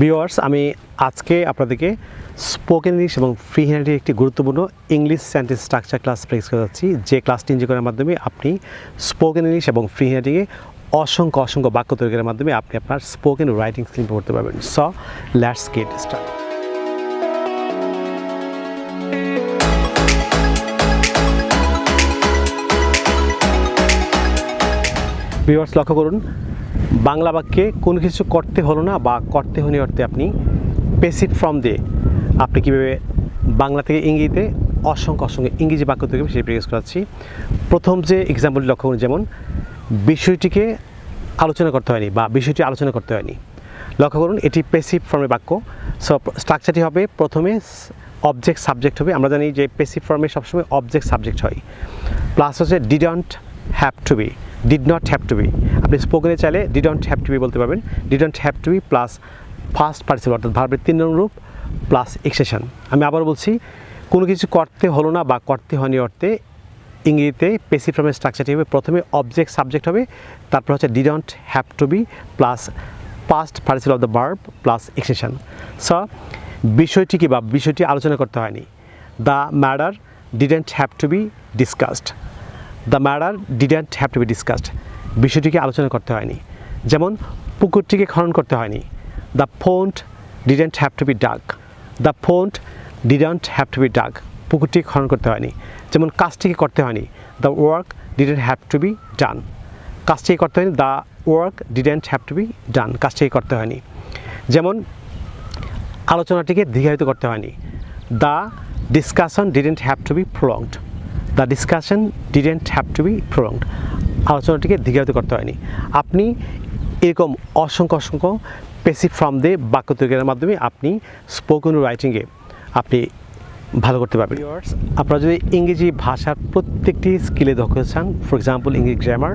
Viewers, আমি আজকে আপনাদেরকে স্পোকেন ইংলিশ এবং ফ্রি হ্যান্ডের একটি গুরুত্বপূর্ণ English sentence structure class practice করে যাচ্ছি, যে ক্লাসটি এনজয় করার মাধ্যমে আপনি স্পোকেন ইংলিশ এবং ফ্রি হ্যান্ডিংয়ে অসংখ্য বাক্য তৈরি করার মাধ্যমে আপনি আপনার স্পোকেন রাইটিং স্কিল করতে পারবেন। So let's get start. Viewers, লক্ষ্য করুন, বাংলা বাক্যে কোনো কিছু করতে হলো না বা করতে হয়নি অর্থে আপনি প্যাসিভ ফর্ম দিয়ে আপনি কীভাবে বাংলা থেকে ইংরেজিতে অসংখ্য ইংরেজি বাক্য তৈরি সেই প্র্যাকটিস করাচ্ছি। প্রথম যে এক্সাম্পলটি লক্ষ্য করুন, যেমন বিষয়টিকে আলোচনা করতে হয়নি বা বিষয়টি আলোচনা করতে হয়নি। লক্ষ্য করুন, এটি প্যাসিভ ফর্মের বাক্য। সো স্ট্রাকচারটি হবে প্রথমে অবজেক্ট সাবজেক্ট হবে। আমরা জানি যে প্যাসিভ ফর্মে সবসময় অবজেক্ট সাবজেক্ট হয়, প্লাস হচ্ছে didn't have to be, did not have to be. আপনি স্পোকেনে চাইলে ডিডন্ট হ্যাভ টু বি বলতে পারবেন। Didn't have to be plus first participle অর্থাৎ ভার্বের 3 নং রূপ প্লাস এক্সটেনশন। আমি আবার বলছি, কোনো কিছু করতে হলো না বা করতে হয়নি অর্থে ইংরেজিতে প্যাসিভ ফর্মের স্ট্রাকচারটি হবে প্রথমে অবজেক্ট সাবজেক্ট হবে, তারপর হচ্ছে didn't have to be plus past participle of the verb plus extension. So বিষয়টিকে বা বিষয়টি আলোচনা করতে হয়নি। The matter didn't have to be discussed. The matter didn't have to be discussed, বিষয়টিকে আলোচনা করতে হয়নি। যেমন পুকুরটিকে খনন করতে হয়নি। The pond didn't have to be dug. The pond didn't have to be dug, পুকুরটিকে খনন করতে হয়নি। যেমন কাজটিকে করতে হয়নি। The work didn't have to be done, কাজটিকে করতে হয়নি। The work didn't have to be done, কাজটিকে করতে হয়নি। যেমন আলোচনাটিকে দীর্ঘায়িত করতে হয়নি। The discussion didn't have to be prolonged. The discussion didn't have to be prolonged, আলোচনাটিকে দীর্ঘায়িত করতে হয়নি। আপনি এরকম অসংখ্য প্যাসিভ ফর্ম দিয়ে বাক্য তৈরি করার মাধ্যমে আপনি স্পোকেন রাইটিংয়ে আপনি ভালো করতে পারবেন। আপনারা যদি ইংরেজি ভাষার প্রত্যেকটি স্কিলে দক্ষ চান, ফর এক্সাম্পল ইংরেজি grammar,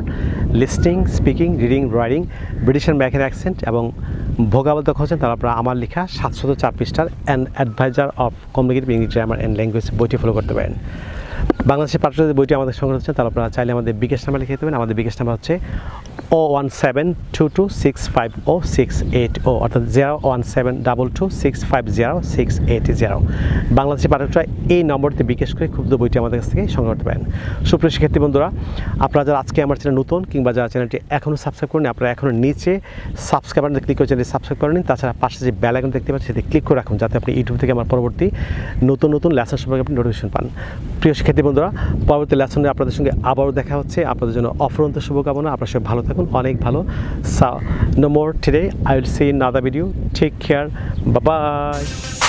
listening, speaking, reading, writing, British and ম্যাকের অ্যাকসেন্ট এবং ভোকাবুলারি দক্ষ হচ্ছেন, তাহলে আপনারা আমার লেখা 704 পৃষ্ঠার an adviser of communicative English grammar and language বইটি ফলো করতে পারেন। বাংলাদেশের পাঠ্যদের বইটি আমাদের সংগ্রহ হচ্ছেন, তাহলে আপনারা চাইলে আমাদের বিকাশ নাম্বার লিখে দেবেন। আমাদের বিকাশ নাম্বার হচ্ছে 01722650680 অর্থাৎ 01722650680। বাংলাদেশের পাঠকরা এই নম্বরটিতে বিকাশ করে ক্ষুদ্র বইটি আমাদের কাছ থেকে সংগ্রহ করতে পারেন। সুপ্রিয় শিক্ষার্থী বন্ধুরা, আপনারা যারা আজকে আমার চ্যানেল নতুন কিংবা যারা চ্যানেলটি এখনও সাবস্ক্রাইব করেন, আপনারা এখনও নিচে সাবস্ক্রাইব বাটনে ক্লিক করে চ্যানেলটি সাবস্ক্রাইব করে নিন। তাছাড়া পাশে যে বেল আইকন দেখতে পাচ্ছেন সেটি ক্লিক করে রাখুন, যাতে আপনি ইউটিউব থেকে আমার পরবর্তী নতুন লেসন সম্পর্কে আপনি নোটিফিকেশন পান। প্রিয় শিক্ষার্থী বন্ধুরা, পরবর্তী লেসনে আপনাদের সঙ্গে আবারও দেখা হচ্ছে। আপনাদের জন্য অফুরন্ত শুভকামনা। আপনার সবাই ভালো থাকুন, অনেক ভালো। So no more today. I will see you in another video. Take care. Bye bye.